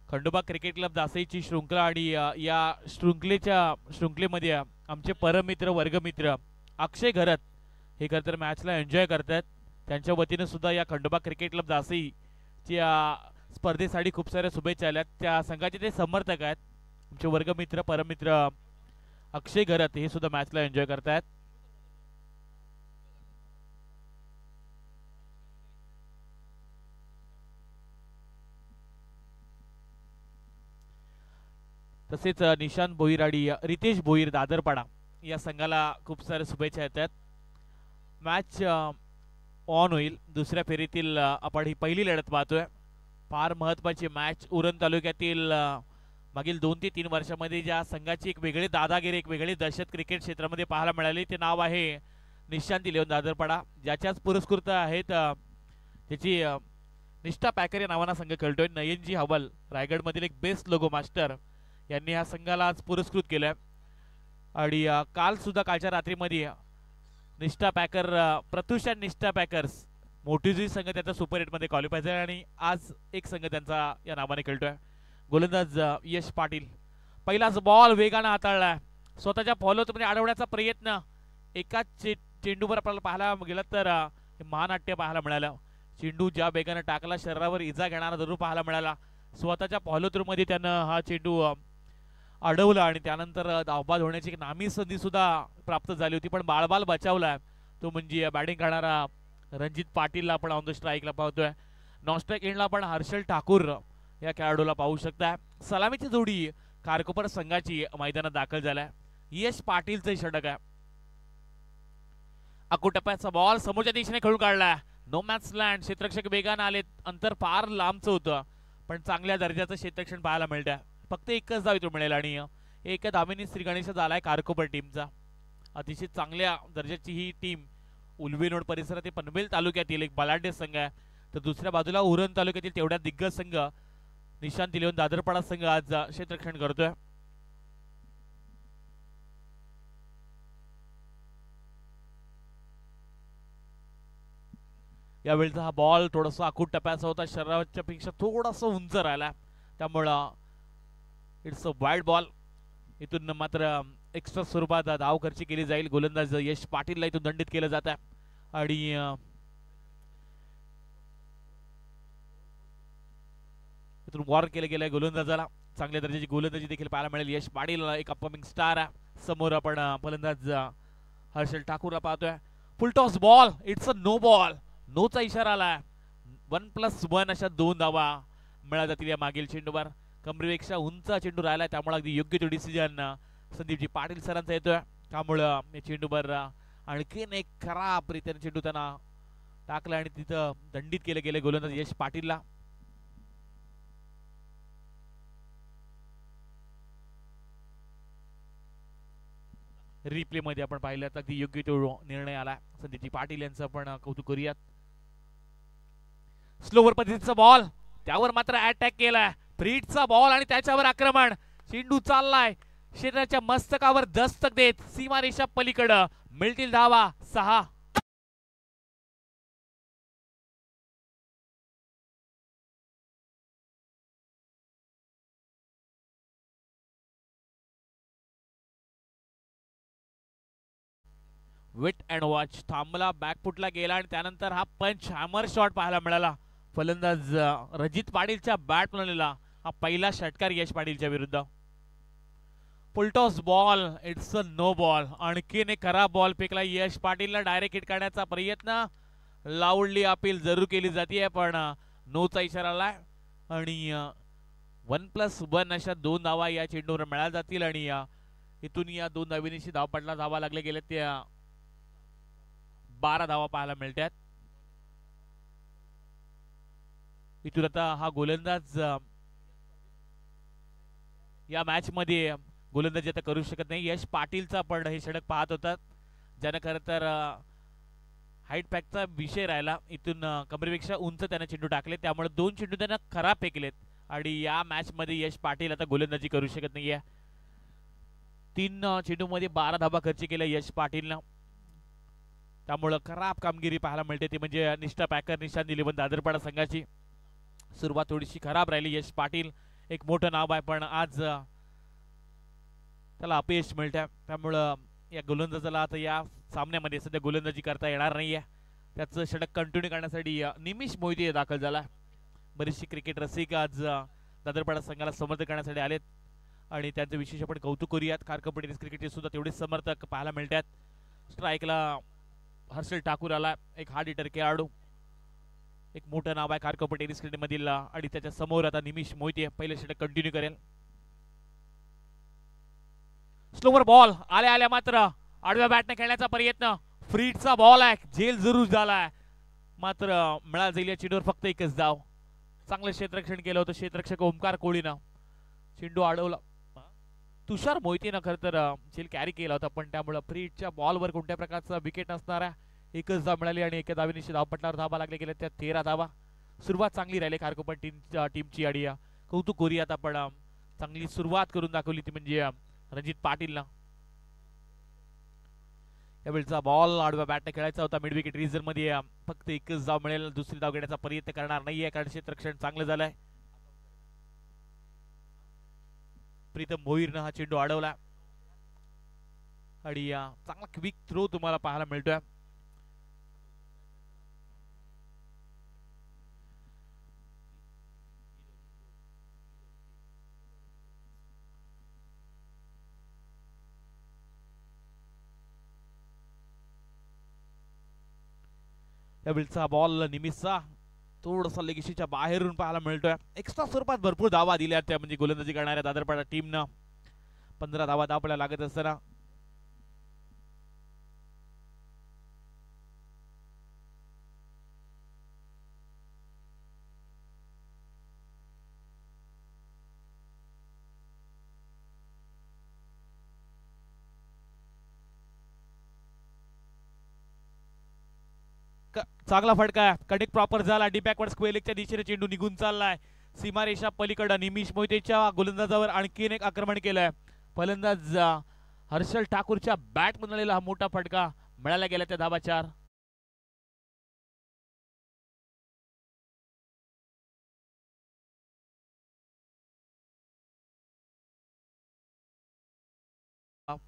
Khandoba cricket club दासईची शृंखला आणि या शृंखलेमध्ये आमचे परममित्र वर्गमित्र अक्षय घरत हे खरं तर मॅचला एन्जॉय करतात. त्यांच्या वतीने सुद्धा या खंडोबा क्रिकेट क्लब दासईची स्पर्धेसाठी खूप साऱ्या शुभेच्छा आल्यात. त्या संघाचे ते समर्थक आहेत. आमचे वर्गमित्र परममित्र अक्षय घरत हे सुद्धा मॅचला एन्जॉय करतात. तसेच निशांत भोईर आणि रितेश भोईर दादरपाडा या संघाला खूप साऱ्या शुभेच्छा येतात. मॅच ऑन होईल. दुसऱ्या फेरीतील आपण ही पहिली लढत पाहतोय. फार महत्त्वाची मॅच. उरण तालुक्यातील मागील 2 ते 3 वर्षामध्ये ज्या संघाची एक वेगळी दादागिरी एक वेगळी दहशत क्रिकेट क्षेत्रामध्ये पाहायला मिळाली ते नाव आहे निशांत 11 दादरपाडा. ज्याच्याच पुरस्कृत आहेत त्याची निष्ठा पॅकर या नावाना संघ खेळतोय. नयनजी हवल रायगडमधील एक बेस्ट लोगो मास्टर यांनी ह्या संघाला आज पुरस्कृत केलं. आणि काल सुद्धा कालच्या रात्रीमध्ये निष्ठा पॅकर प्रत्युषण निष्ठा पॅकर्स मोठीजी संघ त्यांचा सुपर 8 मध्ये क्वालिफाय झाला आणि आज एक संघ त्यांचा या नावाने खेळतोय. गोलंदाज यश पाटील. पहिलाच बॉल वेगाने हाताळला. स्वतःच्या फॉलोमध्ये अडवण्याचा प्रयत्न एकाच चेंडूवर आपल्याला पाहायला गेलं तर महानाट्य पाहायला मिळालं. चेंडू ज्या वेगाने टाकला शरीरावर इजा घेणारा जरूर पाहायला मिळाला. स्वतःच्या फॉलो थ्रू मध्ये त्यानं हा चेंडू अडवला आणि त्यानंतर धावबाद होण्याची एक नामी संधी सुद्धा प्राप्त झाली होती पण बाळबाल बचावला. तो म्हणजे बॅटिंग करणारा रणजित पाटीलला आपण ऑन द स्ट्राईकला पाहतोय. नॉन स्ट्राईक एंडला आपण हर्षल ठाकूर या खेळाडूला पाहू शकता. सलामीची जोडी खारकोपर संघाची मैदानात दाखल झालाय. यश पाटीलचं षटक आहे. अकुटप्प्याचा बॉल समोरच्या दिशेने खेळून काढला. No match land. क्षेत्ररक्षक वेगाने आले. अंतर फार लांबचं होतं पण चांगल्या दर्जाचं क्षेत्ररक्षण पाहायला मिळतं. फक्त एकच धाव इथून मिळेल आणि एका धावेने श्री गणेश झालाय खारकोपर टीमचा. अतिशय चांगल्या दर्जाची ही टीम उलवेनोड परिसरात पनवेल तालुक्यातील एक बलाढ्य संघ आहे. तर दुसऱ्या बाजूला उरण तालुक्यातील तेवढ्या दिग्गज संघ निशांत 11 दादरपाडा संघ आज क्षेत्ररक्षण करतोय. यावेळेचा हा बॉल थोडासा आखूट टप्प्याचा होता. शरीराच्या पेक्षा थोडासा उंच राहिला त्यामुळं इट्स अ वाईड बॉल. इथून मात्र एक्स्ट्रा स्वरूपात धाव खर्ची केली जाईल. गोलंदाज यश पाटीलला इथून दंडित केलं जात आहे आणि इथून वॉर केलं गेलंय गोलंदाजाला. चांगल्या दर्जाची गोलंदाजी देखील पाहायला मिळेल. यश पाटील एक अपकमिंग स्टार आहे. समोर आपण फलंदाज हर्षल ठाकूरला पाहतोय. Full toss ball. It's a no ball. नोचा इशारा आलाय. 1+1 अशा 2 धावा मिळाल्या जातील या मागील चेंडूवर. कमरेपेक्षा उंच चेंडू राहिला त्यामुळे अगदी योग्य तो डिसिजन संदीपजी पाटील सरांचा येतोय. त्यामुळं या चेंडूवर आणखीन एक खराब रीतीने चेंडू त्यांना टाकला आणि तिथं दंडित केलं गेलं गोलंदाज यश पाटीलला. रिप्ले मध्ये आपण पाहिलं तर अगदी योग्य तो निर्णय आला. संदीपजी पाटील यांचं आपण कौतुक करूयात. स्लोवर पद्धतीचा बॉल त्यावर मात्र अटॅक केलाय. फ्रीटचा बॉल आणि त्याच्यावर आक्रमण. चेंडू चाललाय शरीराच्या मस्तकावर दस्तक देत सीमारेषा पलीकडं. मिळतील धावा 6. वेट अँड वॉच थांबला. बॅकफुटला गेला आणि त्यानंतर हा पंच हॅमर शॉट पाहायला मिळाला. फलंदाज रणजित पाटीलच्या बॅट बनवलेला हा पहिला षटकार यश पाटीलच्या विरुद्ध. Full toss ball. It's a no ball. आणखीन एक खराब बॉल फेकला. यश पाटीलला डायरेक्ट हिट करण्याचा प्रयत्न. लाऊडली अपील जरूर केली जाते पण नोचा इशारा आलाय आणि 1+1 अशा 2 धावा या चेंडूवर मिळाल्या जातील आणि इथून या 2 धावेनिशी धावपटला धावा लागले गेले त्या 12 धावा पाहायला मिळतात. इथून आता हा गोलंदाज या मॅच मध्ये गोलंदाजी आता करू शकत नाही. यश पाटीलचा पण हे षटक पाहत होतात ज्यानं खरं तर हाईट पॅकचा विषय राहिला. इथून कमरेपेक्षा उंच त्याने चेंडू टाकले त्यामुळे 2 चेंडू त्यांना खराब फेकलेत आणि या मॅच मध्ये यश पाटील आता गोलंदाजी करू शकत नाहीये. 3 चेंडू मध्ये 12 धावा खर्च केल्या यश पाटीलनं. त्यामुळे खराब कामगिरी पाहायला मिळते ती म्हणजे निष्ठा पॅकर निशांत 11 दादरपाडा संघाची. सुरुवात थोडीशी खराब राहिली. यश पाटील एक मोठं नाव आहे, पण आज त्याला अपयश मिळतं. त्यामुळं या गोलंदाजाला आता या सामन्यामध्ये सध्या गोलंदाजी करता येणार नाहीये. त्याचं षटक कंटिन्यू करण्यासाठी निमिष मोहिते दाखल झाला. बरीचशी क्रिकेट रसिक आज दादरपाडा संघाला समर्थन करण्यासाठी आलेत आणि त्यांचं विशेष आपण कौतुक करूयात. खारकप टेनिस क्रिकेटचे सुद्धा तेवढेच समर्थक पाहायला मिळतात. स्ट्राईकला हर्षल ठाकूर आला, एक हार्ड हिटर खेळाडू, एक मोठं नाव आहे खारकप टेनिस क्रिकेट मधील आणि त्याच्या समोर आता निमिष मोहिते पहिले षटक कंटिन्यू करेल. स्लोवर बॉल आल्या आल्या मात्र आडव्या बॅटने खेळण्याचा प्रयत्न, फ्रीडचा बॉल आहे, झेल जरूर झालाय मात्र मिळाला जाईल या चेंडूवर फक्त एकच धाव. चांगलं क्षेत्ररक्षण केलं होतं क्षेत्ररक्षक ओमकार कोळीनं, चेंडू अडवला. तुषार मोहितेनं खरं तर झेल कॅरी केला होता, पण त्यामुळे फ्रीडच्या बॉलवर कोणत्या प्रकारचा विकेट नसणार आहे. एकच धाव मिळाली आणि एका धावेनिशी धावपट्टावर धावा लागले गेल्या त्या 13 धावा. सुरुवात चांगली राहिली खारकोपर टीमची आणि कौतुक करूयात आपण. चांगली सुरुवात करून दाखवली ती म्हणजे रणजित पाटीलनं. यावेळचा बॉल आडव्या बॅटने खेळायचा होता मिड विकेट रिझन मध्ये, फक्त एकच धाव मिळेल. दुसरी धाव घेण्याचा प्रयत्न करणार नाहीये कारण क्षेत्ररक्षण चांगलं झालंय. प्रीतम भोईरनं हा चेंडू अडवला आणि चांगला क्विक थ्रो तुम्हाला पाहायला मिळतोय. यावेळचा बॉल निमिषचा थोडासा लेगीशीच्या बाहेरून पाहायला मिळतोय. एक्स्ट्रा स्वरूपात भरपूर धावा दिल्या त्या म्हणजे गोलंदाजी करणाऱ्या दादरपाडा टीमनं. 15 धावा धावपळ्या लागत असताना चांगला फटका कनेक्ट प्रॉपर झाला. डी बॅकवर्ड स्क्वेअर लेगच्या दिशेने चेंडू निघून चाललाय. सीमारेषा पलीकडे निमिष मोहितेच्या गोलंदाजावर आणखीन एक आक्रमण केलंय. फलंदाज हर्षल ठाकूरच्या बॅट मधून आलेला हा मोठा फटका, मिळाला गेला त्या धावा 4.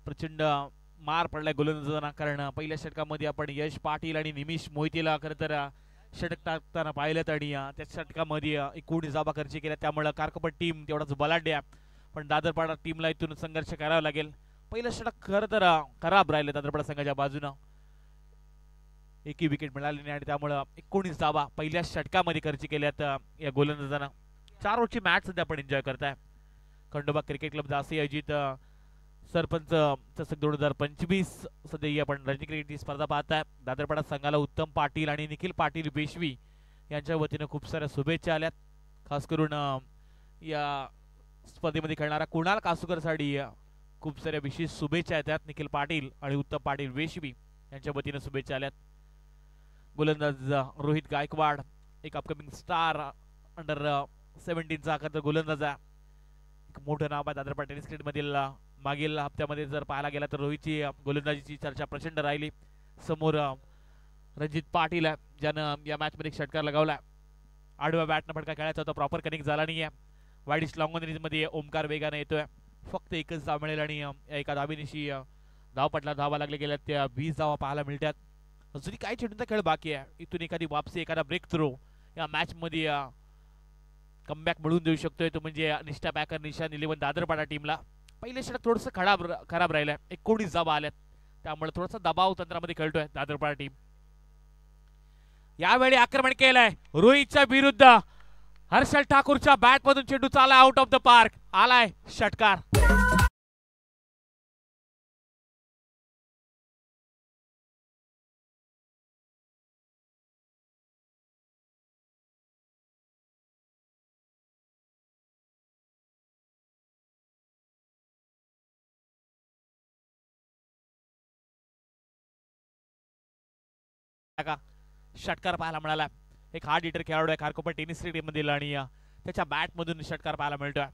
प्रचंड मार पडलाय गोलंदाजांना कारण पहिल्या षटकामध्ये आपण यश पाटील आणि निमिष मोहितेला खरं तर षटक टाकताना पाहिलं आणि त्या षटकामध्ये 19 धावा खर्च केल्या. त्यामुळे कारकपट टीम तेवढाच बलाढ्य आहे, पण दादरपाडा टीमला इथून संघर्ष करावा लागेल. पहिलं षटक खरं तर खराब राहिलं दादरपाडा संघाच्या बाजूनं, एकही विकेट मिळाली नाही आणि त्यामुळे 19 धावा पहिल्या षटकामध्ये खर्च केल्यात या गोलंदाजांना. 4 ओव्हरची मॅच सध्या आपण एन्जॉय करताय. खंडोबा क्रिकेट क्लब दासी आयोजित सरपंच चषक 2025 सध्या आपण रणजी क्रिकेटची स्पर्धा पाहताय. दादरपाडा संघाला उत्तम पाटील आणि निखिल पाटील बेशवी यांच्या वतीने खूप साऱ्या शुभेच्छा आल्यात. खास करून या स्पर्धेमध्ये खेळणारा कुणाल कासुकरसाठी खूप साऱ्या विशेष शुभेच्छा येतात. निखिल पाटील आणि उत्तम पाटील बेशवी यांच्या वतीने शुभेच्छा आल्यात. गोलंदाज रोहित गायकवाड एक अपकमिंग स्टार अंडर 17चा खरं गोलंदाज आहे. एक मोठं नाव आहे दादरपाडा टेनिस क्रिकेट मधील. मागील हप्त्यामध्ये जर पाहायला गेला तर रोहितची गोलंदाजीची चर्चा प्रचंड राहिली. समोर रणजित पाटील आहे ज्यानं या मॅच मध्ये षटकार लगावला. आडव्या बॅटनं फटका खेळायचा होता, प्रॉपर कनेक्ट झाला नाहीये. वाईडिश लॉंग रेंज मध्ये ओमकार वेगाने येतोय. फक्त एकच धाव मिळेल आणि एका धावेनिशी धावपटला धावा लागले गेल्या त्या 20 धावा पाहायला मिळतात. अजूनही काही चेंडूंचा खेळ बाकी आहे. इथून एखादी वापसी एखादा ब्रेक थ्रो या मॅच मध्ये कमबॅक मिळवून देऊ शकतोय तो म्हणजे निष्ठा पॅकर निशान 11 दादरपाडा टीमला. पहिले षटक थोडंसं खराब राहिलंय. 19 धावा आल्यात त्यामुळे थोडासा दबाव तंत्रामध्ये खेळतोय दादरपाडा टीम. यावेळी आक्रमण केलंय रोहितच्या विरुद्ध. हर्षल ठाकूरच्या बॅट मधून चेंडू चालला आउट ऑफ द पार्क, आलाय षटकार. षटकार पाहायला मिळाला. एक हार्ड हिटर खेळाडू आहे खारकोपर टेनिस स्टेडियम मधील आणि त्याच्या बॅट मधून षटकार पाहायला मिळतोय.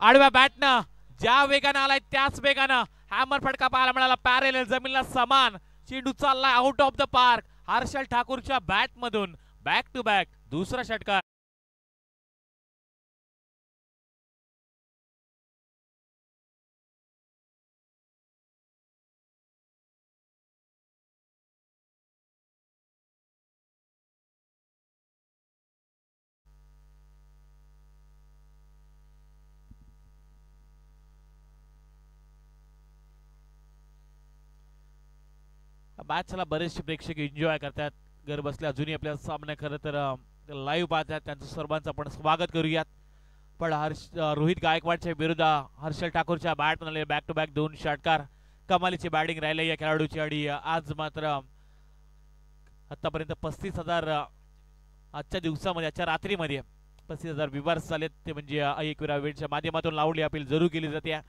आडव्या बॅटनं ज्या वेगानं आलाय त्याच वेगानं हॅमर फटका पाहायला मिळाला. पॅरेलल जमीनला समान चेंडू चाललाय out of the park, Harshal ठाकूरच्या बॅट मधून बॅक टू बॅक दुसरा षटकार. मॅचला बरेचसे प्रेक्षक एन्जॉय करतात घर बसल्या. अजूनही आपल्या सामने खरं तर लाईव्ह पाहतात, त्यांचं सर्वांचं आपण स्वागत करूयात. पण रोहित गायकवाडच्या विरुद्ध हर्षल ठाकूरच्या बॅट मध्ये बॅक टू बॅक दोन षटकार. कमालीची बॅटिंग राहिली या खेळाडूची आणि आज मात्र आतापर्यंत 35,000 आजच्या दिवसामध्ये आजच्या रात्रीमध्ये 35,000 विवर्स झालेत. ते म्हणजे एकविरा वेळच्या माध्यमातून लावली अपील जरूर केली जाते.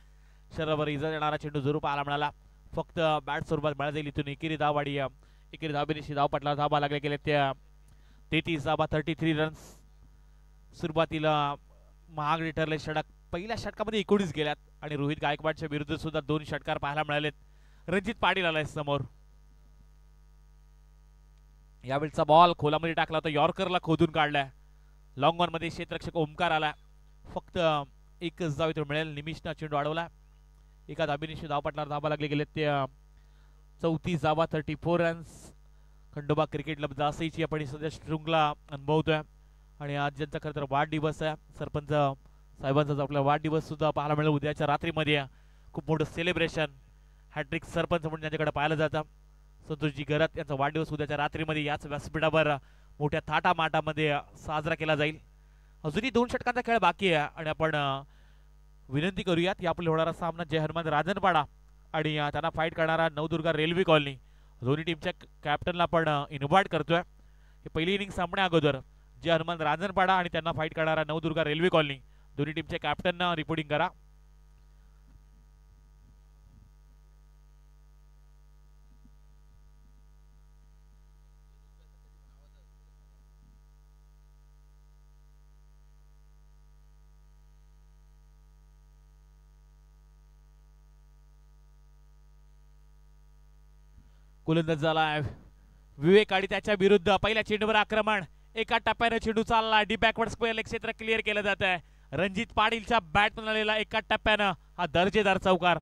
शरीरावर इजा देणारा चेंडू जरूर पाहायला मिळाला. फक्त बॅट स्वरूपात मिळाला जाईल. इथून एकेरी धाव आणि एकेरी धाबेनिशी धावपटला धाबा लागले गेले त्या 33 धाबा 33 रन्स. सुरुवातीला महागडे ठरले षटक. पहिल्या षटकामध्ये 19 गेल्यात आणि रोहित गायकवाडच्या विरुद्ध सुद्धा दोन षटकार पाहायला मिळालेत. रणजित पाटील आलाय समोर. यावेळचा बॉल खोलामध्ये टाकला होता, यॉर्करला खोदून काढलाय. लॉंग ऑन मध्ये क्षेत्ररक्षक ओमकार आला. फक्त एकच धाव इथून मिळेल. निमिषना चेंडू अडवला. एका धाबेनिशी धावपटला धाबा लागले गेले ते 34 धाबा 34 रन्स. खंडोबा क्रिकेट क्लब दासईची आपण सध्या शृंखला अनुभवतोय आणि आज ज्यांचा खरं तर वाढदिवस आहे सरपंच साहेबांचा आपला वाढदिवस सुद्धा पाहायला मिळेल उद्याच्या रात्रीमध्ये. खूप मोठं सेलिब्रेशन हॅट्रिक सरपंच म्हणून त्यांच्याकडे पाहिलं जातं. संतोषजी गरत यांचा वाढदिवस उद्याच्या रात्रीमध्ये याच व्यासपीठावर मोठ्या थाटामाटामध्ये साजरा केला जाईल. अजूनही दोन षटकांचा खेळ बाकी आहे आणि आपण विनंती करूयात यापुढे होणारा सामना जय हनुमान राजनपाडा आणि त्यांना फाईट करणारा नवदुर्गा रेल्वे कॉलनी दोन्ही टीमच्या कॅप्टनला आपण इन्व्हाइट करतोय. हे पहिली इनिंग सामन्या अगोदर जय हनुमान राजनपाडा आणि त्यांना फाईट करणारा नवदुर्गा रेल्वे कॉलनी दोन्ही टीमच्या कॅप्टनना रिपोर्टिंग करा. गोलंदाज झाला विवेक आणि त्याच्या विरुद्ध पहिल्या चेंडूवर आक्रमण. एका टप्प्याने चेंडू चालला. डी बॅकवर्ड स्क्वेअर लेग क्षेत्र क्लिअर केलं जात आहे. रणजित पाटीलच्या बॅट आलेला एका टप्प्यानं हा दर्जेदार चौकार.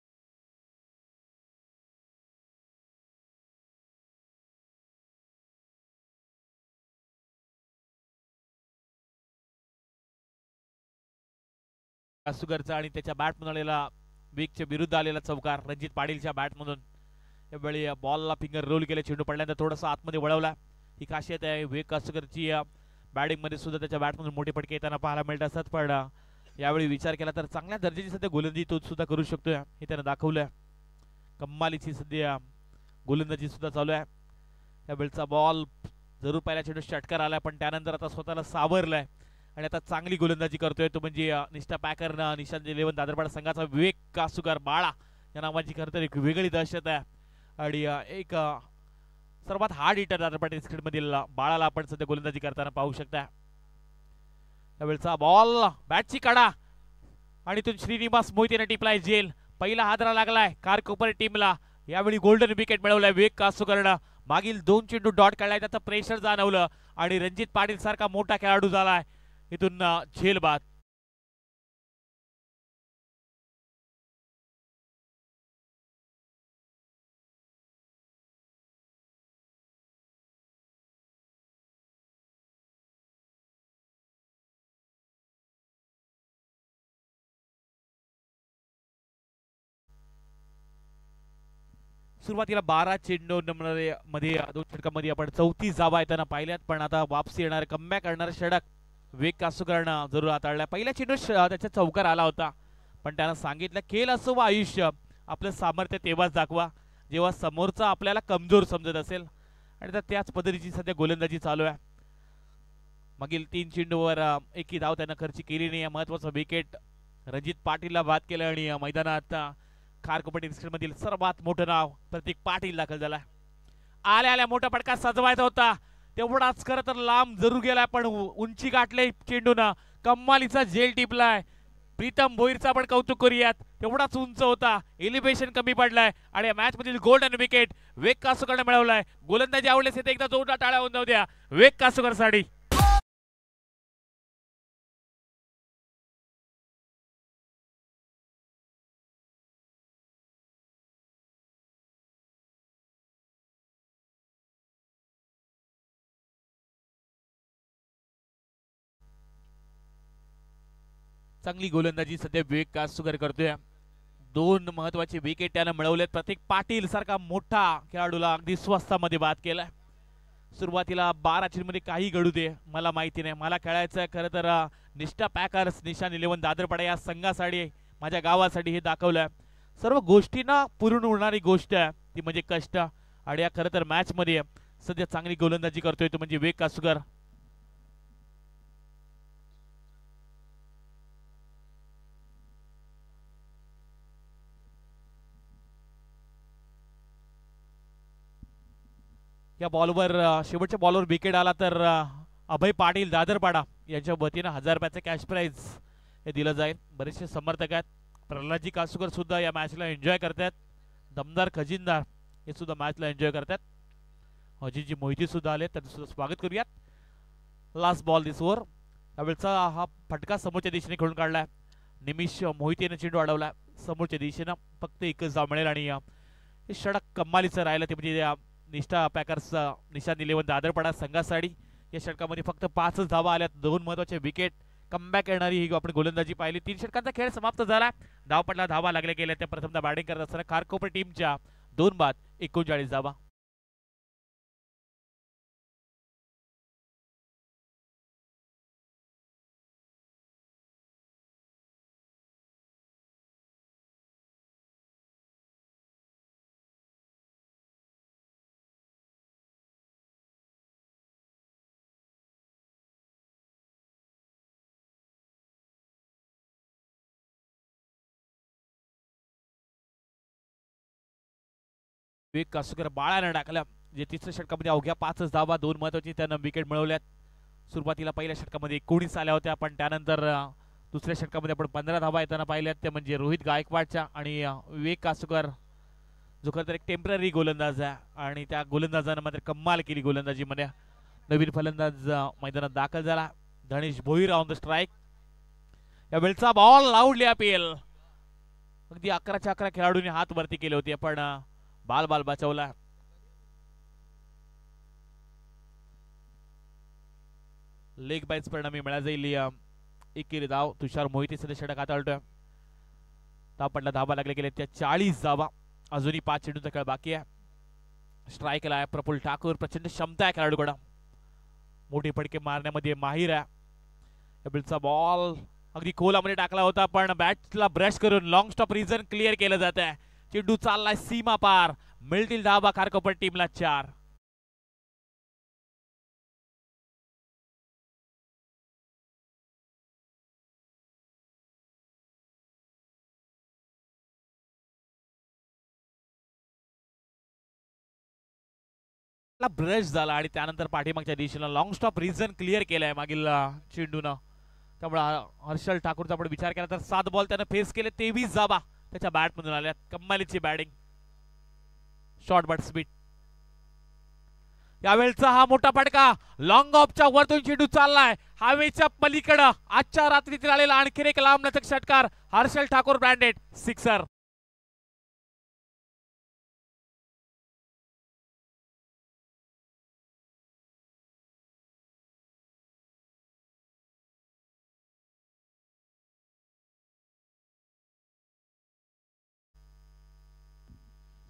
कासुगरचा आणि त्याच्या बॅट आलेला विकेटच्या विरुद्ध आलेला चौकार रणजित पाटीलच्या बॅट मधून. यावेळी बॉलला फिंगर रोल केले. चेंडू पडल्यानंतर थोडासा आतमध्ये वळवला. ही खासियत आहे विवेक कासुगरची. बॅटिंग मध्ये सुद्धा त्याच्या बॅटमधून मोठे फटके येताना पाहायला मिळत असतात. पण यावेळी विचार केला तर चांगल्या दर्जाची सध्या गोलंदाजी तो सुद्धा करू शकतोय हे त्यानं दाखवलंय. कम्मालीची सध्या गोलंदाजी सुद्धा चालू आहे. यावेळचा बॉल जरूर पहिल्या चेंडू षटकार आलाय पण त्यानंतर आता स्वतःला सावरलाय आणि आता चांगली गोलंदाजी करतोय तो म्हणजे निष्ठा पॅकरनं निशांत 11 दादरपाडा संघाचा विवेक कासुकर बाळा या नावाची खरं तर एक वेगळी दहशत आहे आणि एक सर्वात हार्ड हिटर दादरपाडा क्रिकेट मधील बाळाला आपण सध्या गोलंदाजी करताना पाहू शकता. त्यावेळचा बॉल बॅटची काढा आणि तो श्रीनिवास मोहितेने टिपलाय जेल. पहिला हादरा लागलाय कारकोपर टीमला. यावेळी गोल्डन विकेट मिळवलाय विवेक कासुकरनं. मागील दोन चेंडू डॉट काढलाय त्याचं प्रेशर जाणवलं आणि रणजित पाटील सारखा मोठा खेळाडू झालाय इथून झेल बाद. सुरुवातीला 12 चेंडू मध्ये दोन षटकामध्ये आपण 34 जावा येताना पाहिल्यात पण आता वापसी येणार कमबॅक करणारे षटक विवेक कासुकरनं जरूर हाताळलाय. पहिल्या चेंडू त्याच्या चौकार आला होता पण त्यानं सांगितलं खेळ असो व आयुष्य आपलं सामर्थ्य तेव्हाच दाखवा जेव्हा समोरचा आपल्याला कमजोर समजत असेल आणि त्याच पद्धतीची सध्या गोलंदाजी चालू आहे. मागील 3 चेंडूवर एकही धाव त्यानं खर्ची केली नाही. महत्वाचं विकेट रणजित पाटीलला बाद केलं आणि मैदानात खारकोपर क्रिकेट मधील सर्वात मोठं नाव प्रतीक पाटील दाखल झाला. आल्या आल्या मोठा फटका सजवायचा होता तेवढाच खरं तर लांब जरूर गेलाय पण उंची गाठले चेंडून. कम्मालीचा झेल टिपलाय. प्रीतम भोईरचा पण कौतुक करूयात. तेवढाच उंच होता, एलिव्हेशन कमी पडलाय आणि या मॅच मधील गोल्डन विकेट वेग कासूकरने मिळवलाय. गोलंदाजी आवडल्यास इथे एकदा जोरदार टाळ्या होऊन जाऊ द्या वेग कासूकर साठी. चांगली गोलंदाजी सध्या विवेक कासूकर करतोय. दोन महत्वाचे विकेट त्यानं मिळवलेत. प्रतीक पाटील सारखा मोठा खेळाडूला अगदी स्वस्तामध्ये बाद केलाय. सुरुवातीला 12 चेंडूमध्ये काही घडू दे, मला माहिती नाही, मला खेळायचं खरं तर निष्ठा पॅकर्स निशान 11 दादरपाडा या संघासाठी, माझ्या गावासाठी हे दाखवलंय. सर्व गोष्टींना पूर्ण होणारी गोष्ट आहे ती म्हणजे कष्ट. आणि या खरं तर मॅच मध्ये सध्या चांगली गोलंदाजी करतोय तो म्हणजे विवेक कासूकर. या बॉलवर शेवटच्या बॉलवर विकेट आला तर अभय पाटील दादरपाडा यांच्या वतीनं 1000 रुपयाचं कॅश प्राइज हे दिलं जाईल. बरेचसे समर्थक आहेत. प्रल्हादजी कासूकर सुद्धा या मॅचला एन्जॉय करतात. दमदार खजिनदार हे सुद्धा मॅचला एन्जॉय करतात. अजितजी मोहिते सुद्धा आले, त्यांचं सुद्धा स्वागत करूयात. लास्ट बॉल दिस ओव्हर. त्यावेळेचा हा फटका समोरच्या दिशेने खेळून काढलाय. निमिष मोहितेने चेंडू अडवला समोरच्या दिशेनं. फक्त एकच धाव मिळेल आणि हे षटक कमालीचं राहिलं ते म्हणजे निष्ठा पॅकर्स निशान 11 दादरपाडा संघासाठी. या षटकामध्ये फक्त 5च धावा आल्यात. 2 महत्वाचे विकेट, कमबॅक येणारी ही आपण गोलंदाजी पाहिली. 3 षटकांचा खेळ समाप्त झाला. धावपटला धावा लागल्या गेल्या. त्या प्रथमदा बॅटिंग करत असताना खारकोपर टीमच्या 2 बाद 39 धावा. विवेक कासूकर बाळानं टाकल्या. जे तिसऱ्या षटकामध्ये अवघ्या 5च धावा, 2 महत्वाची त्यानं विकेट मिळवल्यात. सुरुवातीला पहिल्या षटकामध्ये 19 आल्या होत्या, पण त्यानंतर दुसऱ्या षटकामध्ये आपण 15 धावा येताना पाहिल्यात. ते म्हणजे रोहित गायकवाडच्या आणि विवेक कासूकर जो खरं तर एक टेम्पररी गोलंदाज आहे आणि त्या गोलंदाजानं मात्र कमाल केली गोलंदाजीमध्ये. नवीन फलंदाज मैदानात दाखल झाला. धनेश भोईर ऑन द स्ट्राईक. या वेळचा बॉल लाऊडली अपील. अगदी 11च्या 11 खेळाडूंनी हात वरती केले होते, पण बाल बचावला. लेग बाईट्स परिणामी मिळा जाईल एकेरी धाव. तुषार मोहिते सध्या षटक हाताळतोय. धाव पडला, धावा लागले गेले त्या 40 धावा. अजूनही 5 चेंडूंचा खेळ बाकी आहे. स्ट्राईकला आहे प्रफुल्ल ठाकूर. प्रचंड क्षमता आहे खेळाडूकडे, मोठे फटके मारण्यामध्ये माहिर आहे. बिलचा बॉल अगदी खोलामध्ये टाकला होता, पण बॅटला ब्रश करून लॉंग स्टॉप रिझन क्लिअर केलं जात आहे. चेंडू चाललाय सीमा पार. मिळतील धावा खारकोपर टीमला 4. ब्रश झाला आणि त्यानंतर पाठीमागच्या दिशेला लॉंग स्टॉप रिझन क्लिअर केलाय मागील चेंडूनं. त्यामुळे हर्षल ठाकूरचा आपण विचार केला तर 7 बॉल त्यानं फेस केले, 23 धावा त्याच्या बॅट मधून आल्या. कम्मालीची बॅटिंग, शॉर्ट बट स्पीड. यावेळचा हा मोठा फटका लॉंग ऑफच्या वरतून चेंडू चाललाय हवेच्या पलीकडं. आजच्या रात्रीतील आलेला आणखी एक लांबलचक षटकार. Harshal Thakur branded sixer.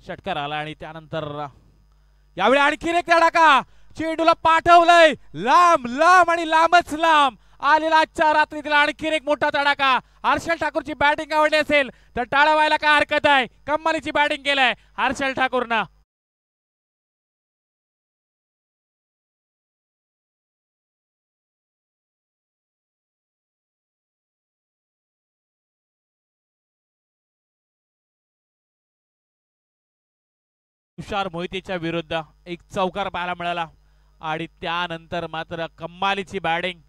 षटकार आला आणि त्यानंतर यावेळी आणखी एक तडाखा. चेंडूला पाठवलंय लांब लांब आणि लांबच लांब. आलेला आजच्या रात्रीतील आणखी एक मोठा तडाखा. हर्षल ठाकूरची बॅटिंग आवडली असेल तर टाळ्या व्हायला काय हरकत आहे. कमालीची बॅटिंग केलंय हर्षल ठाकूरनं. तुषार मोहितेच्या विरुद्ध एक चौकार पाहायला मिळाला आणि त्यानंतर मात्र कमालीची बॅटिंग.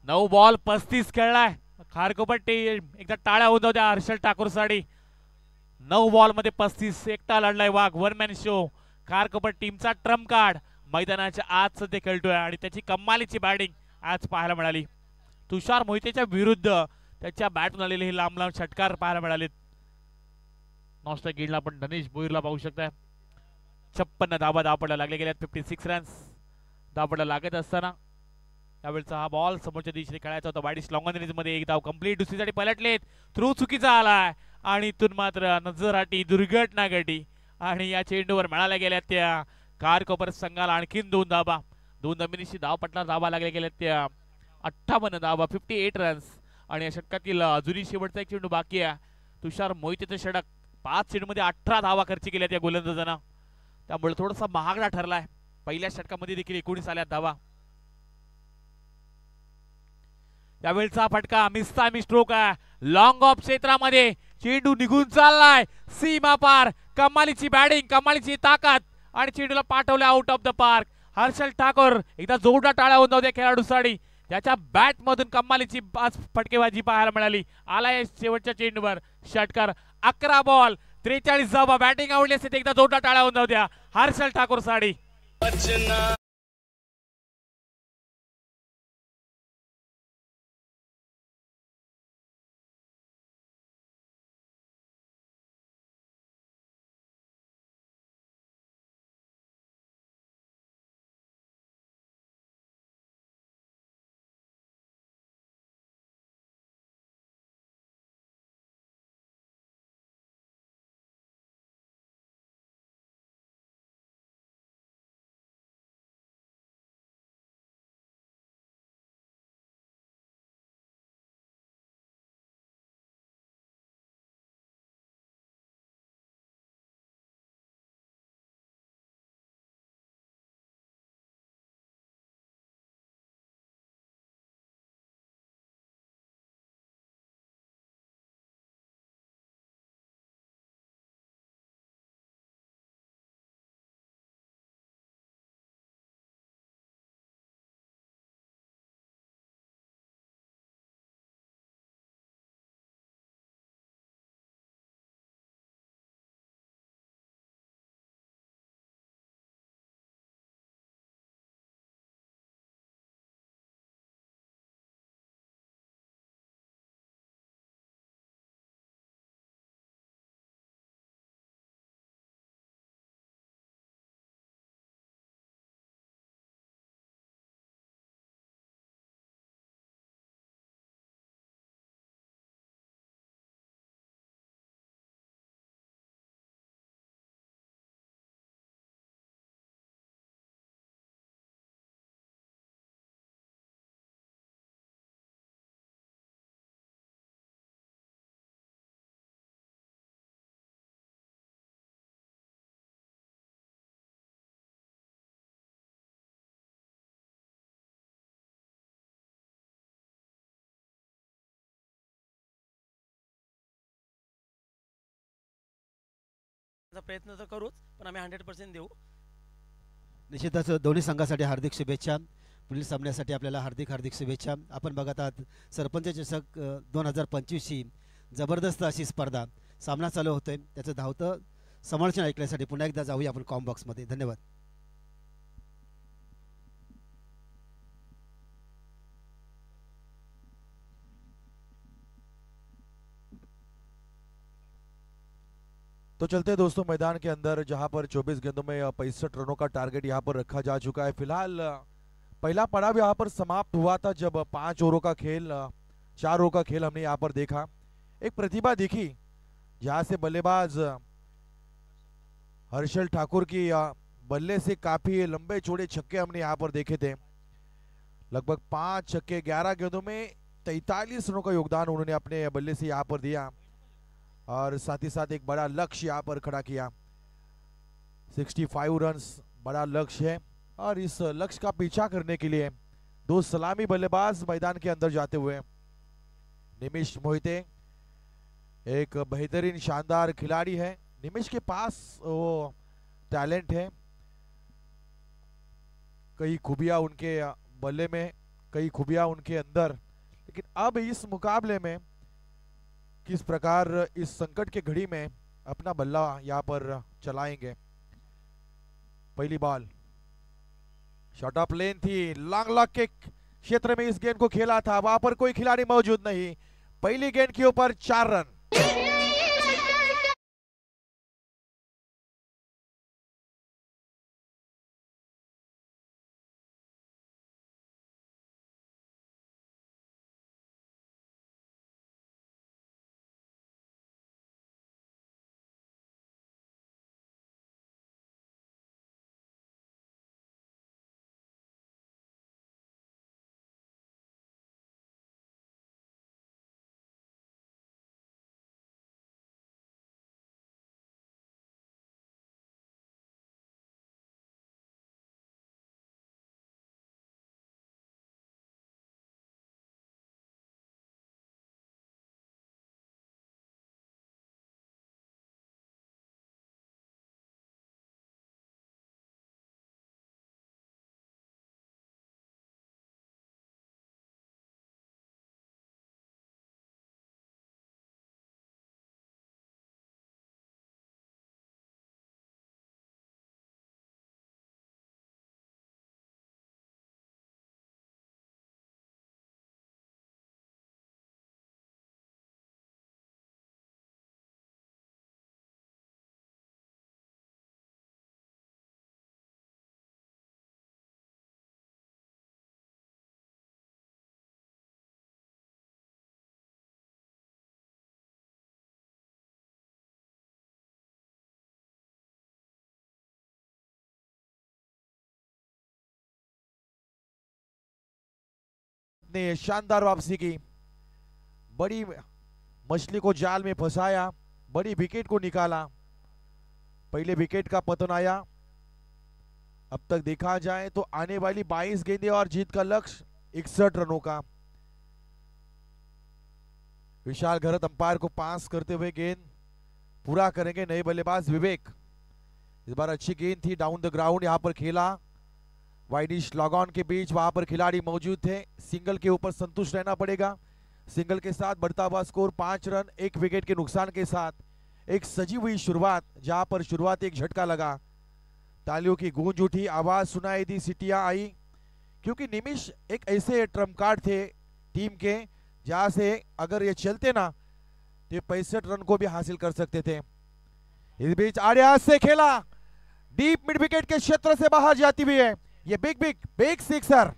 9 बॉल 35 खेळलाय. खारकोपट्टी एकदा टाळ्या होऊन जाऊ द्या हर्षल ठाकूर साठी. 9 बॉल मध्ये 35 एकटा लढलाय वाघ. One man show. खारकोपर टीमचा ट्रम्प कार्ड मैदानाच्या आज सध्या खेळतोय आणि त्याची कमालीची बॅटिंग आज पाहायला मिळाली. तुषार मोहितेच्या विरुद्ध त्याच्या बॅटून आलेले हे लांब लांब षटकार पाहायला मिळालेत. नॉस्टर गिडला पण धनेश भोईरला पाहू शकताय. 56 धाबा धावपडला लागले गेल्यात. 56 रन्स धावपडला लागत असताना त्यावेळेचा हा बॉल समोरच्या दिशेने खेळायचा होता. वाईडिश लॉंग रेंज मध्ये एक धाव कंप्लीट. दुसरीसाठी पलटलेत. थ्रू चुकीचा आलाय आणि इथून मात्र नजराटी दुर्घटना घडली आणि या चेंडूवर मिळाल्या गेल्या त्या खारकोपर संघाला आणखीन 2 धाबा. 2 धाबीनिशी धावपटला धाबा लागल्या गेल्या त्या 58 धाबा 58 रन्स. आणि या षटकातील अजूनही शेवटचा एक चेंडू बाकी आहे. तुषार मोहितेचं षटक 5 चेंडूमध्ये 18 धावा खर्च केल्या त्या गोलंदाजांना. त्यामुळे थोडासा महागडा ठरलाय. पहिल्या षटकामध्ये देखील 19 आल्या धावा. त्यावेळचा फटका मिस्तामी स्ट्रोक आहे. लॉंग ऑफ क्षेत्रामध्ये चेंडू निघून चाललाय सीमा पार. कमालीची बॅटिंग कमालीची ताकद आणि चेंडूला पाठवले out of the park. Harshal Thakur एकदा जोरदार टाळ्या होऊन जाऊ खेळाडूसाठी. त्याच्या बॅट मधून कमालीची फटकेबाजी पाहायला मिळाली. आलाय शेवटच्या चेंडूवर षटकार. 11 बॉल 43 धावा. बॅटिंग आवडली असते एकदा जोरदार टाळ्या होऊन जाऊ द्या हर्षल ठाकूर साठी. प्रयत्न तर करूच पण आम्ही 100% देऊ. निश्चितच दोन्ही संघासाठी हार्दिक शुभेच्छा. पुढील सामन्यासाठी आपल्याला हार्दिक हार्दिक शुभेच्छा. आपण बघत आहात सरपंच चषक 2025 ची जबरदस्त अशी स्पर्धा. सामना चालू होतोय त्याचं धावतं समालोचन ऐकण्यासाठी पुन्हा एकदा जाऊया आपण कॉम बॉक्समध्ये. धन्यवाद. तो चलते हैं दोस्तों मैदान के अंदर जहां पर 24 गेंदों में 65 रनों का टारगेट यहां पर रखा जा चुका है. फिलहाल पहला पड़ाव यहां पर समाप्त हुआ था जब 5 ओवरों का खेल 4 ओवर का खेल हमने यहां पर देखा. एक प्रतिभा दिखी जहां से बल्लेबाज हर्षल ठाकुर की बल्ले से काफी लंबे चौड़े छक्के हमने यहां पर देखे थे. लगभग 5 छक्के 11 गेंदों में 43 रनों का योगदान उन्होंने अपने बल्ले से यहां पर दिया और साथ ही साथ एक बड़ा लक्ष्य यहां पर खड़ा किया. 65 रन्स बड़ा लक्ष्य है और इस लक्ष्य का पीछा करने के लिए 2 सलामी बल्लेबाज मैदान के अंदर जाते हुए. निमिष मोहिते एक बेहतरीन शानदार खिलाड़ी है. निमिष के पास वो टैलेंट है, कई खूबियां उनके बल्ले में, कई खूबियां उनके अंदर, लेकिन अब इस मुकाबले में किस प्रकार इस संकट के घड़ी में अपना बल्ला यहाँ पर चलाएंगे। पहली बॉल शॉट ऑफ लेन थी, लॉन्ग लॉक के क्षेत्र में इस गेंद को खेला था, वहां पर कोई खिलाड़ी मौजूद नहीं। पहली गेंद के ऊपर 4 रन। ने शानदार वापसी की, बड़ी मछली को जाल में फंसाया, बड़ी विकेट को निकाला। पहले विकेट का पतन आया। अब तक देखा जाए तो आने वाली 22 गेंदें और जीत का लक्ष्य 61 रनों का। विशाल घरत अंपायर को पास करते हुए गेंद पूरा करेंगे नए बल्लेबाज विवेक। इस बार अच्छी गेंद थी, डाउन द ग्राउंड यहाँ पर खेला, widish log on K beach वहां पर खिलाड़ी मौजूद थे। सिंगल के ऊपर संतुष्ट रहना पड़ेगा। सिंगल के साथ बढ़ता हुआ स्कोर 5 रन 1 विकेट के नुकसान के साथ एक सजी हुई शुरुआत, जहां पर शुरुआत एक झटका लगा, तालियों की गूंज उठी, आवाज सुनाई दी, सीटियां आई, क्योंकि निमिष एक ऐसे ट्रम्प कार्ड थे टीम के जहां से अगर ये चलते ना तो 65 रन को भी हासिल कर सकते थे। इस बीच आड़े हाथ से खेला, डीप मिड विकेट के क्षेत्र से बाहर जाती हुई है ये बिग सिक्सर।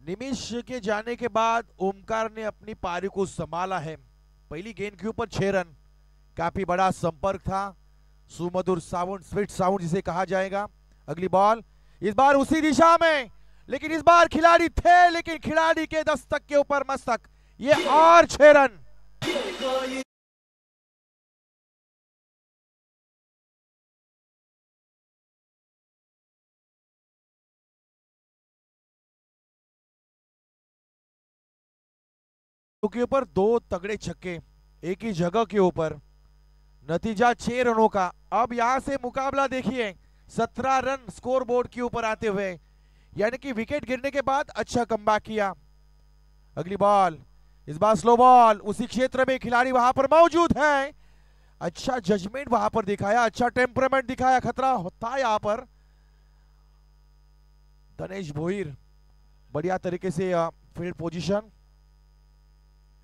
निमिष के जाने के बाद ओमकार ने अपनी पारी को संभाला है। पहली गेंद के ऊपर 6 रन, काफी बड़ा संपर्क था, सुमधुर साउंड, स्वीट साउंड जिसे कहा जाएगा। अगली बॉल इस बार उसी दिशा में, लेकिन इस बार खिलाड़ी थे, लेकिन खिलाड़ी के दस्तक के ऊपर मस्तक, ये और 6 रन। के ऊपर 2 तगड़े छक्के एक ही जगह के ऊपर, नतीजा 6 रनों का। अब यहां से मुकाबला देखिए 17 रन स्कोर बोर्ड के ऊपर आते हुए, यानी कि विकेट गिरने के बाद अच्छा कमबैक किया। अगली बॉल इस बार स्लो बॉल, उसी क्षेत्र में खिलाड़ी वहां पर मौजूद है, अच्छा जजमेंट वहां पर दिखाया, अच्छा टेम्परामेंट दिखाया, खतरा होता है यहां पर। दनेश भोईर बढ़िया तरीके से फील्ड पोजीशन,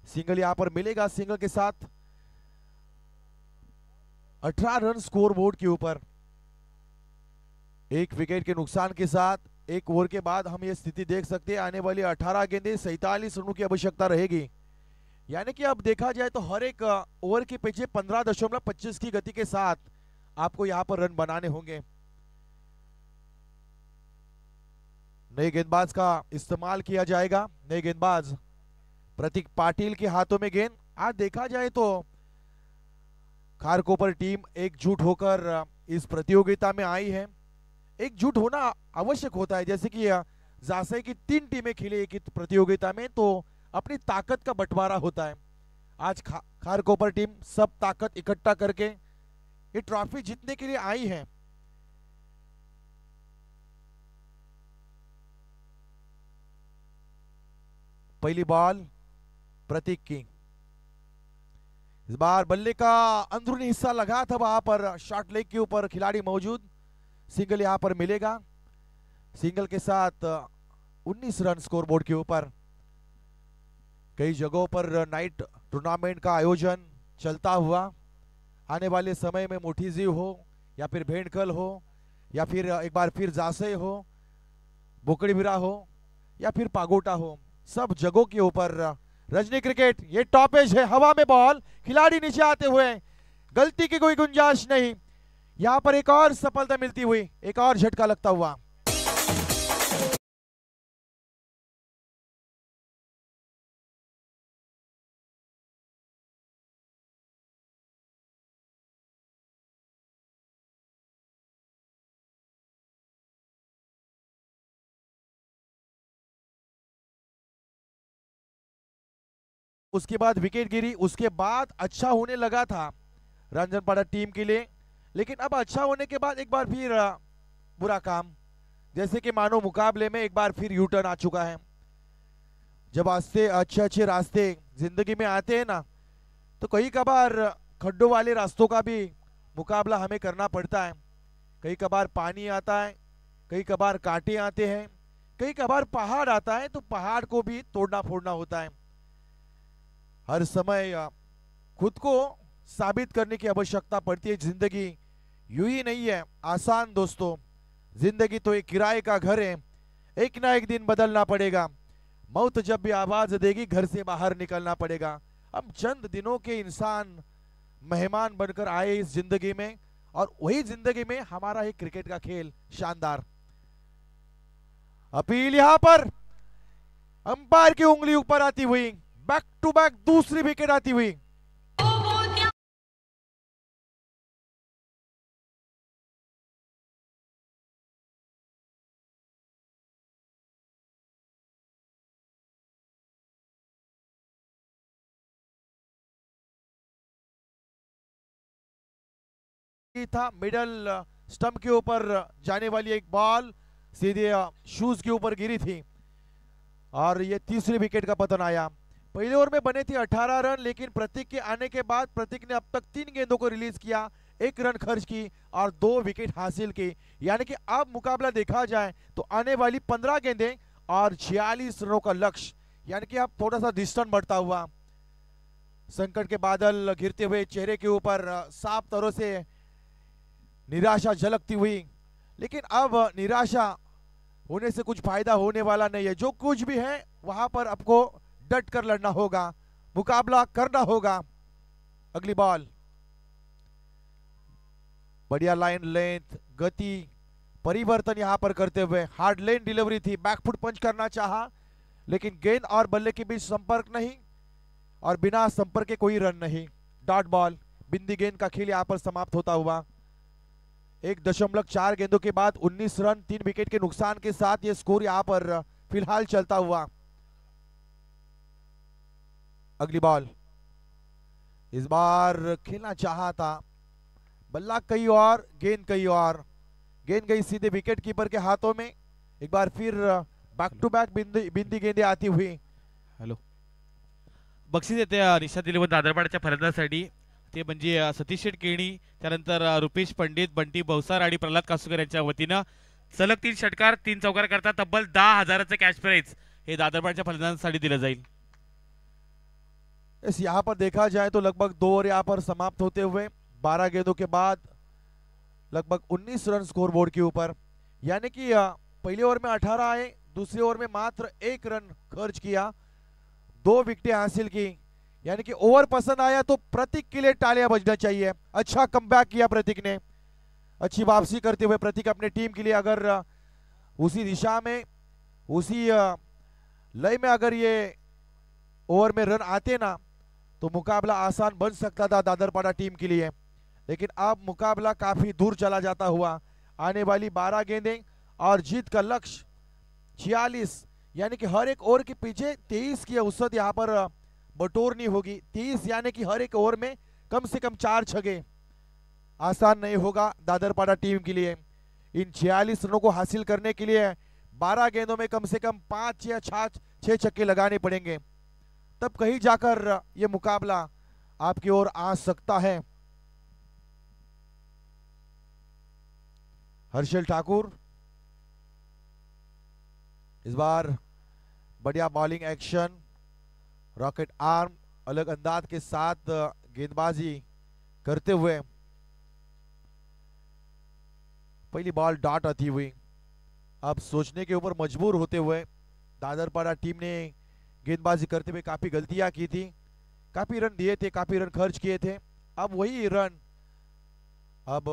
सिंगल यहां पर मिलेगा। सिंगल के साथ 18 रन स्कोर बोर्ड के ऊपर, एक विकेट के नुकसान के साथ 1 ओवर के बाद हम ये स्थिति देख सकते हैं। आने वाली 18 गेंदें 47 रनों की आवश्यकता रहेगी, यानी कि अब देखा जाए तो हर एक ओवर के पीछे 15.25 की गति के साथ आपको यहां पर रन बनाने होंगे। नए गेंदबाज का इस्तेमाल किया जाएगा। नए गेंदबाज प्रतीक पाटिल के हाथों में गेंद। आज देखा जाए तो खारकोपर टीम एकजुट होकर इस प्रतियोगिता में आई है। एकजुट होना आवश्यक होता है, जैसे कि जासे की 3 टीमें खेली एक प्रतियोगिता में, तो अपनी ताकत का बंटवारा होता है। आज खारकोपर टीम सब ताकत इकट्ठा करके ये ट्रॉफी जीतने के लिए आई है। पहली बॉल प्रतीक की। इस बार बल्ले का अंदरूनी हिस्सा लगा था, वहां पर शॉर्ट लेग के ऊपर खिलाड़ी मौजूद। सिंगल यहां पर मिलेगा। सिंगल के साथ 19 रन स्कोरबोर्ड के ऊपर। कई जगहों पर नाइट टूर्नामेंट का आयोजन चलता हुआ। आने वाले समय में मोठीजीव हो या फिर भेंडकल हो या फिर एक बार फिर जासे हो, बोकड़ीबिरा हो या फिर पागोटा हो, सब जगहों के ऊपर रजनी क्रिकेट ये टॉप एज है। हवा में बॉल, खिलाड़ी नीचे आते हुए, गलती की कोई गुंजाइश नहीं। यहां पर एक और सफलता मिलती हुई, एक और झटका लगता हुआ। उसके बाद विकेट गिरी, उसके बाद अच्छा होने लगा था रंजनपाड़ा टीम के लिए, लेकिन अब अच्छा होने के बाद एक बार फिर बुरा काम, जैसे कि मानो मुकाबले में एक बार फिर यू टर्न आ चुका है। जब अच्छे अच्छे रास्ते जिंदगी में आते हैं ना, तो कई कबार खड्डों वाले रास्तों का भी मुकाबला हमें करना पड़ता है। कई कबार पानी आता है, कई कबार कांटे आते हैं, कई कबार पहाड़ आता है, तो पहाड़ को भी तोड़ना फोड़ना होता है। हर समय खुद को साबित करने की आवश्यकता पड़ती है। जिंदगी यूं ही नहीं है आसान दोस्तों, जिंदगी तो एक किराए का घर है, एक ना एक दिन बदलना पड़ेगा। मौत जब भी आवाज देगी घर से बाहर निकलना पड़ेगा। हम चंद दिनों के इंसान मेहमान बनकर आए इस जिंदगी में, और वही जिंदगी में हमारा एक क्रिकेट का खेल शानदार। अपील यहां पर अंपायर की उंगली ऊपर आती हुई, बैक टू बैक दूसरी विकेट आती हुई। था मिडल स्टंप के ऊपर जाने वाली एक बॉल सीधे शूज के ऊपर गिरी थी, और ये तीसरी विकेट का पतन आया। पहले ओवर में बने थे 18 रन, लेकिन प्रतीक के आने के बाद प्रतीक ने अब तक 3 गेंदों को रिलीज किया, 1 रन खर्च की और 2 विकेट हासिल की। यानी कि अब मुकाबला देखा जाए तो आने वाली 15 गेंदें और 46 रनों का लक्ष्य, यानी कि अब थोड़ा सा डिस्टेंस बढ़ता हुआ। संकट के बादल घिरते हुए चेहरे के ऊपर साफ तौर से निराशा झलकती हुई, लेकिन अब निराशा होने से कुछ फायदा होने वाला नहीं है। जो कुछ भी है वहां पर आपको डट कर लड़ना होगा, मुकाबला करना होगा। अगली बॉल, बढ़िया लाइन लेंथ, गति परिवर्तन यहां पर करते हुए हार्ड लेन डिलीवरी थी, बैकफुट पंच करना चाहा, लेकिन गेंद और बल्ले के बीच संपर्क नहीं, और बिना संपर्क के कोई रन नहीं। डॉट बॉल, बिंदी गेंद का खेल यहां पर समाप्त होता हुआ। 1.4 गेंदों के बाद 19 रन, 3 विकेट के नुकसान के साथ यह स्कोर यहां पर फिलहाल चलता हुआ। अगली बॉल, इस बार खेलना चाहा था, बल्ला कहीं और, गेंद कहीं और, गेंद गई सीधे विकेट कीपर के हाथों में। एक बार फिर बैक टू बैक बिंदी गेंदे आती हुई। हॅलो, बक्षीस येते निशाद दिले दादरपाड्याच्या फलंदाजासाठी, ते म्हणजे सतीश शेठ केणी, त्यानंतर रुपेश पंडित, बंटी भवसार आणि प्रल्हाद कासुकर यांच्या वतीनं सलग 3 षटकार 3 चौकार करता तब्बल 10,000चं कॅश प्राइज हे दादरपाड्याच्या फलंदाजांसाठी दिलं जाईल। इस यहाँ पर देखा जाए तो लगभग 2 ओवर यहाँ पर समाप्त होते हुए 12 गेंदों के बाद लगभग 19 रन स्कोर बोर्ड के ऊपर, यानी कि पहले ओवर में 18 आए, दूसरे ओवर में मात्र 1 रन खर्च किया, 2 विकेटें हासिल की। यानी कि ओवर पसंद आया तो प्रतीक के लिए तालियां बजना चाहिए। अच्छा कमबैक किया प्रतीक ने, अच्छी वापसी करते हुए प्रतीक अपने टीम के लिए अगर उसी दिशा में, उसी लय में अगर ये ओवर में रन आते ना, तो मुकाबला आसान बन सकता था दादरपाड़ा टीम के लिए। लेकिन अब मुकाबला काफी दूर चला जाता हुआ। आने वाली 12 गेंदें और जीत का लक्ष्य 46, यानी कि हर एक ओवर के पीछे 23 की औसत यहाँ पर बटोरनी होगी। 23 यानी कि हर एक ओवर में कम से कम 4 छक्के। आसान नहीं होगा दादरपाड़ा टीम के लिए। इन 46 रनों को हासिल करने के लिए 12 गेंदों में कम से कम 5 या 6 छक्के लगाने पड़ेंगे, तब कहीं जाकर यह मुकाबला आपकी ओर आ सकता है। हर्षल ठाकुर इस बार बढ़िया बॉलिंग एक्शन, रॉकेट आर्म, अलग अंदाज के साथ गेंदबाजी करते हुए पहली बॉल डॉट आती हुई। अब सोचने के ऊपर मजबूर होते हुए दादरपाड़ा टीम ने गेंदबाजी करते हुए काफी गलतियां की थी, काफी रन दिए थे, काफी रन खर्च किए थे। अब वही रन अब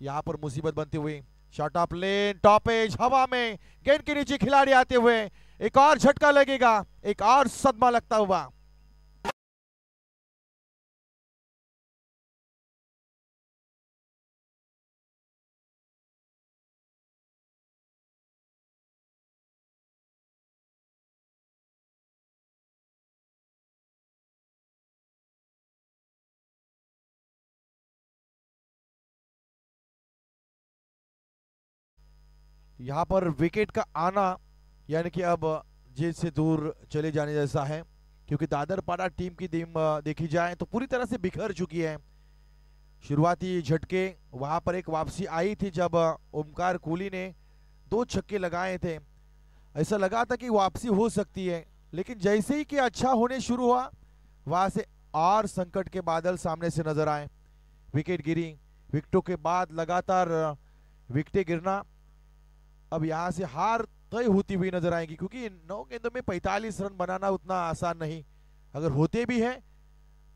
यहां पर मुसीबत बनती हुई। Short of length, top edge, हवा में गेंद के नीचे खिलाड़ी आते हुए एक और झटका लगेगा, एक और सदमा लगता हुआ। यहां पर विकेट का आना यानी कि अब जेल से दूर चले जाने जैसा है, क्योंकि दादरपाड़ा टीम की टीम देखी जाए तो पूरी तरह से बिखर चुकी है। शुरुआती झटके वहां पर एक वापसी आई थी जब ओमकार कोहली ने 2 छक्के लगाए थे। ऐसा लगा था कि वापसी हो सकती है, लेकिन जैसे ही कि अच्छा होने शुरू हुआ वहां से और संकट के बादल सामने से नजर आए। विकेट गिरी, विकेटों के बाद लगातार विकेटें गिरना, अब यहां से हार तय होती हुई नजर आएगी, क्योंकि 9 गेंदों में 45 रन बनाना उतना आसान नहीं। अगर होते भी हैं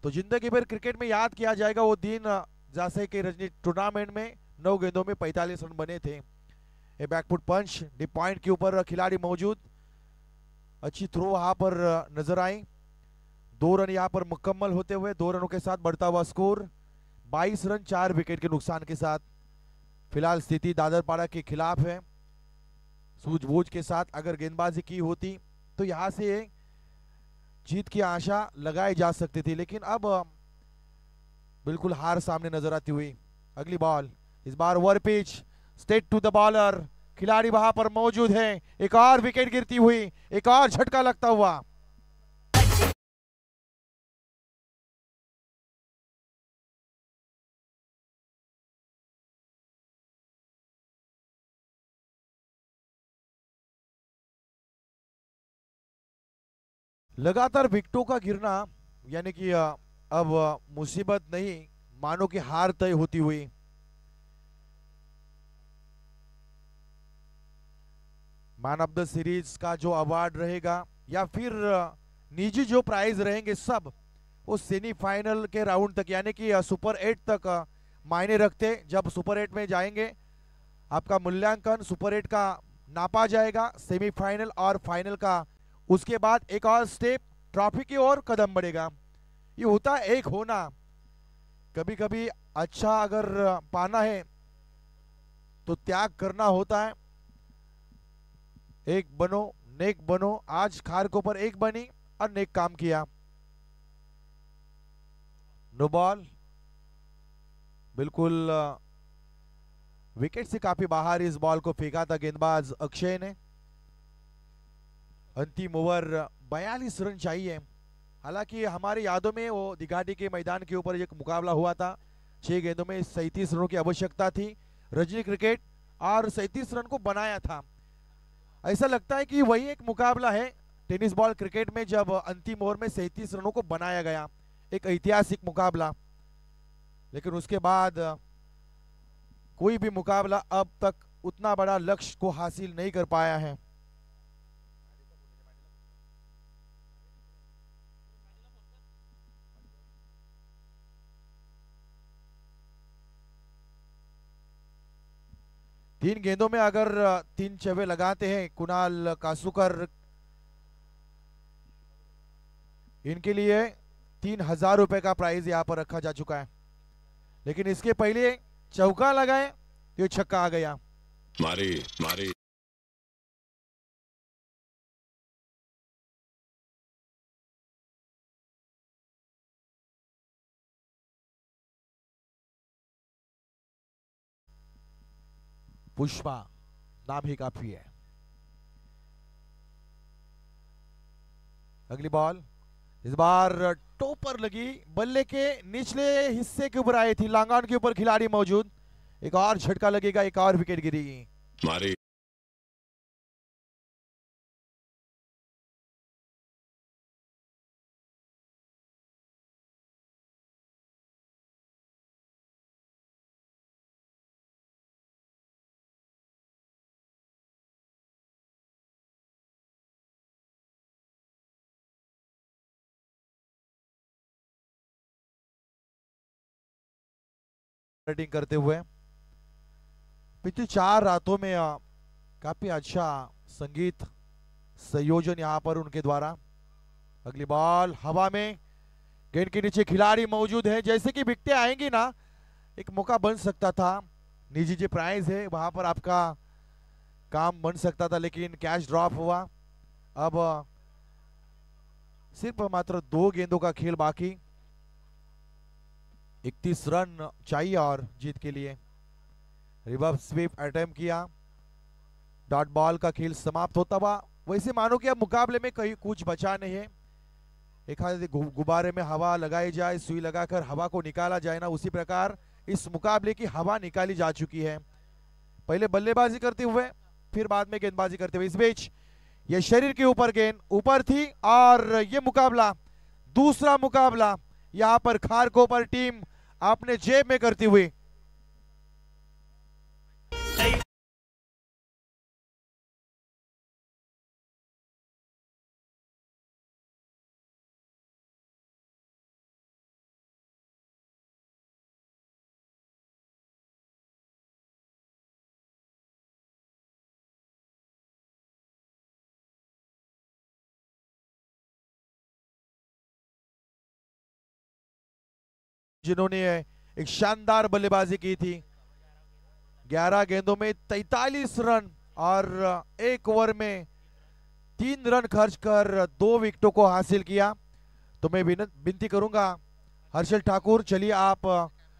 तो जिंदगी भर क्रिकेट में याद किया जाएगा वो दिन जैसे कि रजनी टूर्नामेंट में 9 गेंदों में 45 रन बने थे। ए बैकफुट पंच, डिप पॉइंट के ऊपर खिलाड़ी मौजूद, अच्छी थ्रो वहां पर नजर आई। 2 रन यहां पर मुकम्मल होते हुए 2 रनों के साथ बढ़ता हुआ स्कोर 22 रन 4 विकेट के नुकसान के साथ। फिलहाल स्थिति दादरपाड़ा के खिलाफ है। सूझबूझ के साथ अगर गेंदबाजी की होती तो यहां से जीत की आशा लगाई जा सकती थी, लेकिन अब बिल्कुल हार सामने नजर आती हुई। अगली बॉल, इस बार over pitch, straight to the bowler, खिलाड़ी वहां पर मौजूद है। एक और विकेट गिरती हुई, एक और झटका लगता हुआ। लगातार विकेटों का गिरना यानी कि अब मुसीबत नहीं मानो कि हार तय होती हुई। मैन ऑफ द सीरीज का जो अवार्ड रहेगा या फिर निजी जो प्राइज रहेंगे सब वो सेमीफाइनल के राउंड तक यानी कि सुपर 8 तक मायने रखते। जब सुपर 8 में जाएंगे आपका मूल्यांकन सुपर 8 का नापा जाएगा, सेमीफाइनल और फाइनल का, उसके बाद एक और स्टेप ट्रॉफी की ओर कदम बढ़ेगा। ये होता है एक होना। कभी कभी अच्छा अगर पाना है तो त्याग करना होता है। एक बनो नेक बनो, आज खार के ऊपर एक बनी और नेक काम किया। नो बॉल, बिल्कुल विकेट से काफी बाहर इस बॉल को फेंका था गेंदबाज अक्षय ने। अंतिम ओवर 42 रन चाहिए। हालांकि हमारे यादों में वो दिघाटी के मैदान के ऊपर एक मुकाबला हुआ था, 6 गेंदों में 37 रनों की आवश्यकता थी। रजनी क्रिकेट और 37 रन को बनाया था। ऐसा लगता है कि वही एक मुकाबला है टेनिस बॉल क्रिकेट में, जब अंतिम ओवर में 37 रनों को बनाया गया, एक ऐतिहासिक मुकाबला। लेकिन उसके बाद कोई भी मुकाबला अब तक उतना बड़ा लक्ष्य को हासिल नहीं कर पाया है। तीन गेंदों में अगर 3 छवे लगाते हैं कुणाल कासूकर, इनके लिए 3000 रुपए का प्राइज यहां पर रखा जा चुका है। लेकिन इसके पहले चौका लगाए तो छक्का आ गया। मारी पुष्पा नाम ही काफी है। अगली बॉल इस बार टोपर लगी, बल्ले के निचले हिस्से के ऊपर आई थी, लांगान के ऊपर खिलाड़ी मौजूद, एक और झटका लगेगा, एक और विकेट गिरी। मारे बैटिंग करते हुए पिछली 4 रातों में काफी अच्छा संगीत संयोजन यहां पर उनके द्वारा। अगली बॉल हवा में, गेंद के नीचे खिलाड़ी मौजूद है, जैसे कि विकेटें आएंगी ना एक मौका बन सकता था, निजी जो प्राइज है वहां पर आपका काम बन सकता था, लेकिन कैच ड्रॉप हुआ। अब सिर्फ मात्र 2 गेंदों का खेल बाकी, 31 रन चाहिए और जीत के लिए। रिवर्स स्वीप अटेम्प्ट किया, डॉट बॉल का खेल समाप्त होता हुआ। वैसे मानो कि अब मुकाबले में कहीं कुछ बचा नहीं है, एक गुब्बारे में हवा लगाई जाए, सुई लगाकर हवा को निकाला जाए ना, उसी प्रकार इस मुकाबले की हवा निकाली जा चुकी है। पहले बल्लेबाजी करते हुए फिर बाद में गेंदबाजी करते हुए। इस बीच ये शरीर के ऊपर गेंद ऊपर थी और ये मुकाबला, दूसरा मुकाबला यहां पर खारकोपर टीम अपने जेब में करती हुई। जिन्होंने एक शानदार बल्लेबाजी की थी, 11 गेंदों में 43 रन और 1 ओवर में 3 रन खर्च कर 2 विकेटों को हासिल किया। तो मैं विनती करूंगा हर्षल ठाकुर, चलिए आप